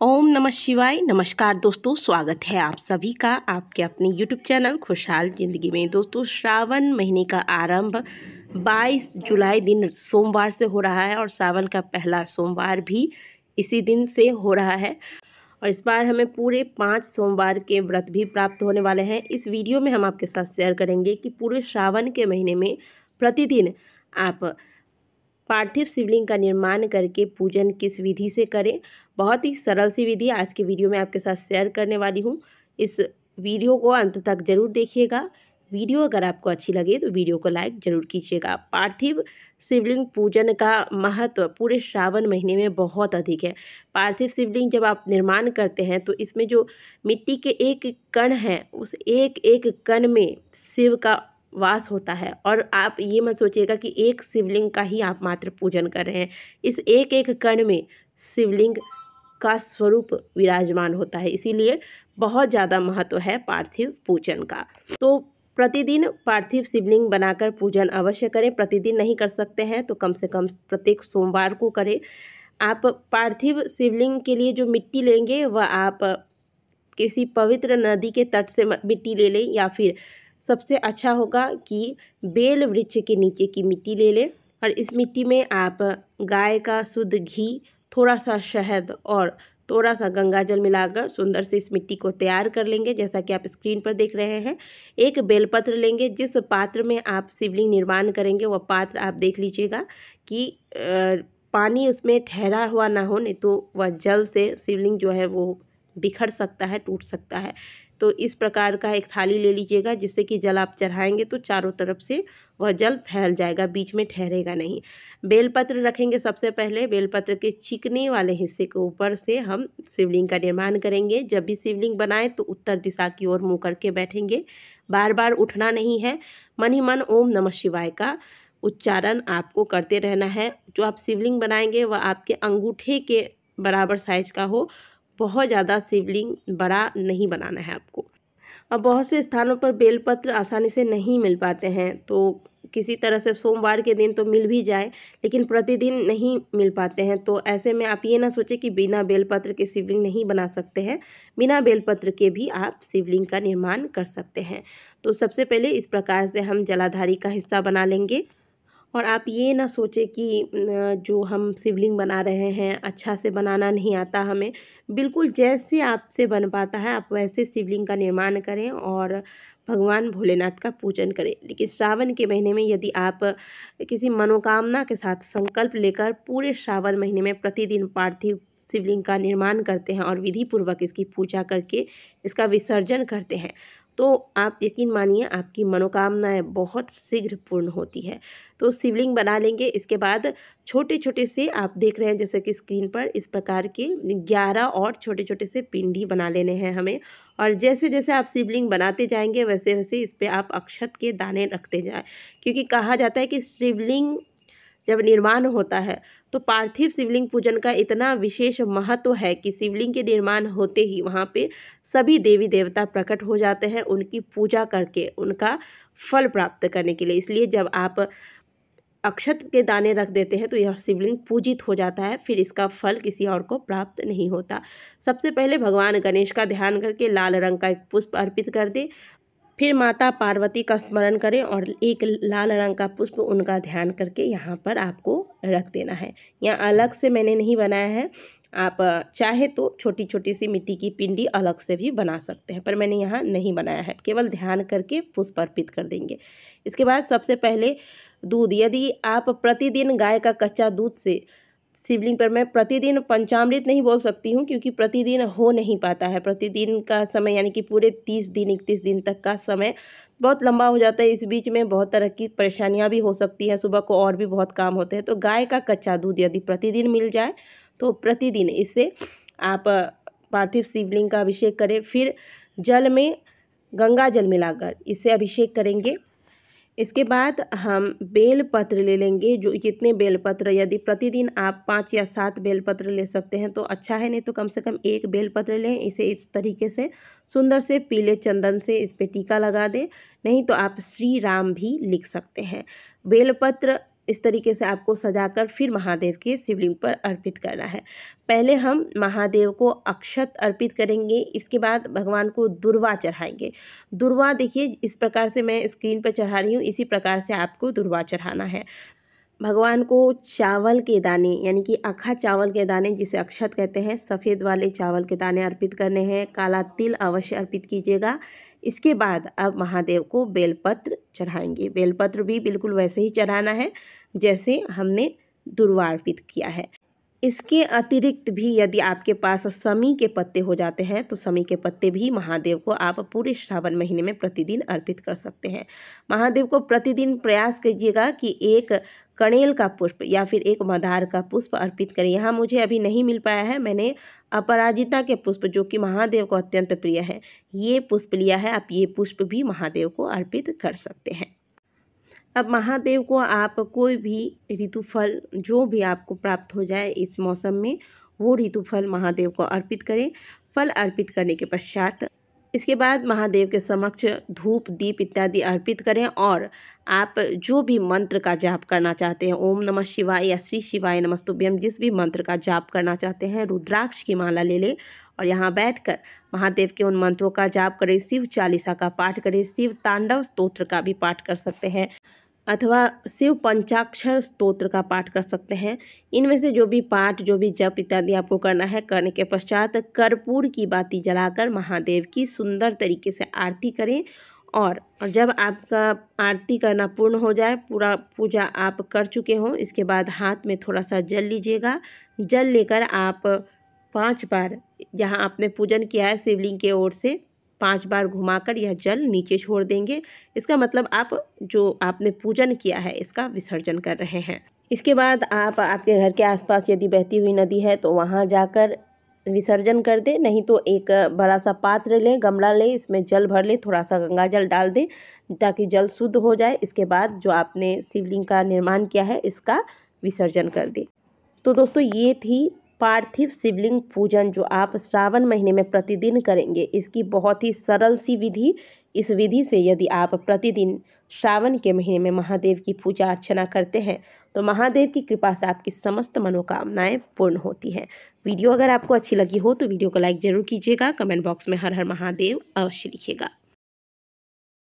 ओम नमः शिवाय। नमस्कार दोस्तों, स्वागत है आप सभी का आपके अपने यूट्यूब चैनल खुशहाल ज़िंदगी में। दोस्तों, श्रावण महीने का आरंभ 22 जुलाई दिन सोमवार से हो रहा है और सावन का पहला सोमवार भी इसी दिन से हो रहा है। और इस बार हमें पूरे 5 सोमवार के व्रत भी प्राप्त होने वाले हैं। इस वीडियो में हम आपके साथ शेयर करेंगे कि पूरे श्रावण के महीने में प्रतिदिन आप पार्थिव शिवलिंग का निर्माण करके पूजन किस विधि से करें। बहुत ही सरल सी विधि आज के वीडियो में आपके साथ शेयर करने वाली हूँ। इस वीडियो को अंत तक जरूर देखिएगा। वीडियो अगर आपको अच्छी लगे तो वीडियो को लाइक जरूर कीजिएगा। पार्थिव शिवलिंग पूजन का महत्व पूरे श्रावण महीने में बहुत अधिक है। पार्थिव शिवलिंग जब आप निर्माण करते हैं तो इसमें जो मिट्टी के एक कण हैं, उस एक एक कण में शिव का वास होता है। और आप ये मत सोचिएगा कि एक शिवलिंग का ही आप मात्र पूजन कर रहे हैं। इस एक एक कण में शिवलिंग का स्वरूप विराजमान होता है, इसीलिए बहुत ज़्यादा महत्व है पार्थिव पूजन का। तो प्रतिदिन पार्थिव शिवलिंग बनाकर पूजन अवश्य करें। प्रतिदिन नहीं कर सकते हैं तो कम से कम प्रत्येक सोमवार को करें। आप पार्थिव शिवलिंग के लिए जो मिट्टी लेंगे वह आप किसी पवित्र नदी के तट से मिट्टी ले लें, या फिर सबसे अच्छा होगा कि बेल वृक्ष के नीचे की मिट्टी ले लें। और इस मिट्टी में आप गाय का शुद्ध घी, थोड़ा सा शहद और थोड़ा सा गंगा जल मिलाकर सुंदर से इस मिट्टी को तैयार कर लेंगे, जैसा कि आप स्क्रीन पर देख रहे हैं। एक बेलपत्र लेंगे। जिस पात्र में आप शिवलिंग निर्माण करेंगे वह पात्र आप देख लीजिएगा कि पानी उसमें ठहरा हुआ ना हो, नहीं तो वह जल से शिवलिंग जो है वो बिखर सकता है, टूट सकता है। तो इस प्रकार का एक थाली ले लीजिएगा, जिससे कि जल आप चढ़ाएंगे तो चारों तरफ से वह जल फैल जाएगा, बीच में ठहरेगा नहीं। बेलपत्र रखेंगे। सबसे पहले बेलपत्र के चिकने वाले हिस्से के ऊपर से हम शिवलिंग का निर्माण करेंगे। जब भी शिवलिंग बनाएं तो उत्तर दिशा की ओर मुँह करके बैठेंगे। बार बार उठना नहीं है। मन ही मन ओम नमः शिवाय का उच्चारण आपको करते रहना है। जो आप शिवलिंग बनाएंगे वह आपके अंगूठे के बराबर साइज का हो। बहुत ज़्यादा शिवलिंग बड़ा नहीं बनाना है आपको। अब बहुत से स्थानों पर बेलपत्र आसानी से नहीं मिल पाते हैं, तो किसी तरह से सोमवार के दिन तो मिल भी जाए, लेकिन प्रतिदिन नहीं मिल पाते हैं। तो ऐसे में आप ये ना सोचें कि बिना बेलपत्र के शिवलिंग नहीं बना सकते हैं। बिना बेलपत्र के भी आप शिवलिंग का निर्माण कर सकते हैं। तो सबसे पहले इस प्रकार से हम जलाधारी का हिस्सा बना लेंगे। और आप ये ना सोचें कि जो हम शिवलिंग बना रहे हैं अच्छा से बनाना नहीं आता हमें। बिल्कुल जैसे आपसे बन पाता है आप वैसे शिवलिंग का निर्माण करें और भगवान भोलेनाथ का पूजन करें। लेकिन श्रावण के महीने में यदि आप किसी मनोकामना के साथ संकल्प लेकर पूरे श्रावण महीने में प्रतिदिन पार्थिव शिवलिंग का निर्माण करते हैं और विधि पूर्वक इसकी पूजा करके इसका विसर्जन करते हैं, तो आप यकीन मानिए आपकी मनोकामनाएं बहुत शीघ्र पूर्ण होती है। तो शिवलिंग बना लेंगे। इसके बाद छोटे छोटे से आप देख रहे हैं जैसे कि स्क्रीन पर इस प्रकार के 11 और छोटे छोटे से पिंडी बना लेने हैं हमें। और जैसे जैसे आप शिवलिंग बनाते जाएंगे वैसे वैसे इस पर आप अक्षत के दाने रखते जाएं, क्योंकि कहा जाता है कि शिवलिंग जब निर्माण होता है तो पार्थिव शिवलिंग पूजन का इतना विशेष महत्व है कि शिवलिंग के निर्माण होते ही वहाँ पे सभी देवी देवता प्रकट हो जाते हैं उनकी पूजा करके उनका फल प्राप्त करने के लिए। इसलिए जब आप अक्षत के दाने रख देते हैं तो यह शिवलिंग पूजित हो जाता है, फिर इसका फल किसी और को प्राप्त नहीं होता। सबसे पहले भगवान गणेश का ध्यान करके लाल रंग का एक पुष्प अर्पित कर दे। फिर माता पार्वती का स्मरण करें और एक लाल रंग का पुष्प उनका ध्यान करके यहाँ पर आपको रख देना है। यहाँ अलग से मैंने नहीं बनाया है। आप चाहे तो छोटी छोटी सी मिट्टी की पिंडी अलग से भी बना सकते हैं, पर मैंने यहाँ नहीं बनाया है। केवल ध्यान करके पुष्प अर्पित कर देंगे। इसके बाद सबसे पहले दूध, यदि आप प्रतिदिन गाय का कच्चा दूध से शिवलिंग पर, मैं प्रतिदिन पंचामृत नहीं बोल सकती हूँ क्योंकि प्रतिदिन हो नहीं पाता है। प्रतिदिन का समय यानी कि पूरे 30 दिन 31 दिन तक का समय बहुत लंबा हो जाता है। इस बीच में बहुत तरह की परेशानियाँ भी हो सकती हैं, सुबह को और भी बहुत काम होते हैं। तो गाय का कच्चा दूध यदि प्रतिदिन मिल जाए तो प्रतिदिन इससे आप पार्थिव शिवलिंग का अभिषेक करें। फिर जल में गंगा जल मिलाकर इससे अभिषेक करेंगे। इसके बाद हम बेलपत्र ले लेंगे। जो जितने बेलपत्र, यदि प्रतिदिन आप 5 या 7 बेलपत्र ले सकते हैं तो अच्छा है, नहीं तो कम से कम 1 बेलपत्र लें। इसे इस तरीके से सुंदर से पीले चंदन से इस पे टीका लगा दें, नहीं तो आप श्री राम भी लिख सकते हैं। बेलपत्र इस तरीके से आपको सजाकर फिर महादेव के शिवलिंग पर अर्पित करना है। पहले हम महादेव को अक्षत अर्पित करेंगे, इसके बाद भगवान को दुर्वा चढ़ाएंगे। दुर्वा देखिए इस प्रकार से मैं स्क्रीन पर चढ़ा रही हूँ, इसी प्रकार से आपको दुर्वा चढ़ाना है। भगवान को चावल के दाने यानी कि अखा चावल के दाने जिसे अक्षत कहते हैं, सफ़ेद वाले चावल के दाने अर्पित करने हैं। काला तिल अवश्य अर्पित कीजिएगा। इसके बाद अब महादेव को बेलपत्र चढ़ाएंगे। बेलपत्र भी बिल्कुल वैसे ही चढ़ाना है जैसे हमने दुर्वा अर्पित किया है। इसके अतिरिक्त भी यदि आपके पास समी के पत्ते हो जाते हैं तो समी के पत्ते भी महादेव को आप पूरे श्रावण महीने में प्रतिदिन अर्पित कर सकते हैं। महादेव को प्रतिदिन प्रयास कीजिएगा कि एक कणेल का पुष्प या फिर एक मंदार का पुष्प अर्पित करें। यहाँ मुझे अभी नहीं मिल पाया है, मैंने अपराजिता के पुष्प जो कि महादेव को अत्यंत प्रिय है ये पुष्प लिया है। आप ये पुष्प भी महादेव को अर्पित कर सकते हैं। अब महादेव को आप कोई भी ऋतुफल जो भी आपको प्राप्त हो जाए इस मौसम में वो ऋतुफल महादेव को अर्पित करें। फल अर्पित करने के पश्चात इसके बाद महादेव के समक्ष धूप दीप इत्यादि अर्पित करें और आप जो भी मंत्र का जाप करना चाहते हैं, ओम नमः शिवाय या श्री शिवाय नमस्तुभ्यम, जिस भी मंत्र का जाप करना चाहते हैं रुद्राक्ष की माला ले लें और यहाँ बैठकर महादेव के उन मंत्रों का जाप करें। शिव चालीसा का पाठ करें, शिव तांडव स्तोत्र का भी पाठ कर सकते हैं अथवा शिव पंचाक्षर स्तोत्र का पाठ कर सकते हैं। इनमें से जो भी पाठ जो भी जप इत्यादि आपको करना है, करने के पश्चात कर्पूर की बाती जलाकर महादेव की सुंदर तरीके से आरती करें और जब आपका आरती करना पूर्ण हो जाए, पूरा पूजा आप कर चुके हों, इसके बाद हाथ में थोड़ा सा जल लीजिएगा। जल लेकर आप 5 बार जहाँ आपने पूजन किया है शिवलिंग के ओर से 5 बार घुमाकर यह जल नीचे छोड़ देंगे। इसका मतलब आप जो आपने पूजन किया है इसका विसर्जन कर रहे हैं। इसके बाद आप आपके घर के आसपास यदि बहती हुई नदी है तो वहाँ जाकर विसर्जन कर दें, नहीं तो एक बड़ा सा पात्र लें, गमला लें, इसमें जल भर लें, थोड़ा सा गंगा जल डाल दें ताकि जल शुद्ध हो जाए। इसके बाद जो आपने शिवलिंग का निर्माण किया है इसका विसर्जन कर दें। तो दोस्तों ये थी पार्थिव शिवलिंग पूजन जो आप श्रावण महीने में प्रतिदिन करेंगे। इसकी बहुत ही सरल सी विधि, इस विधि से यदि आप प्रतिदिन श्रावण के महीने में महादेव की पूजा अर्चना करते हैं तो महादेव की कृपा से आपकी समस्त मनोकामनाएं पूर्ण होती हैं। वीडियो अगर आपको अच्छी लगी हो तो वीडियो को लाइक ज़रूर कीजिएगा। कमेंट बॉक्स में हर हर महादेव अवश्य लिखिएगा।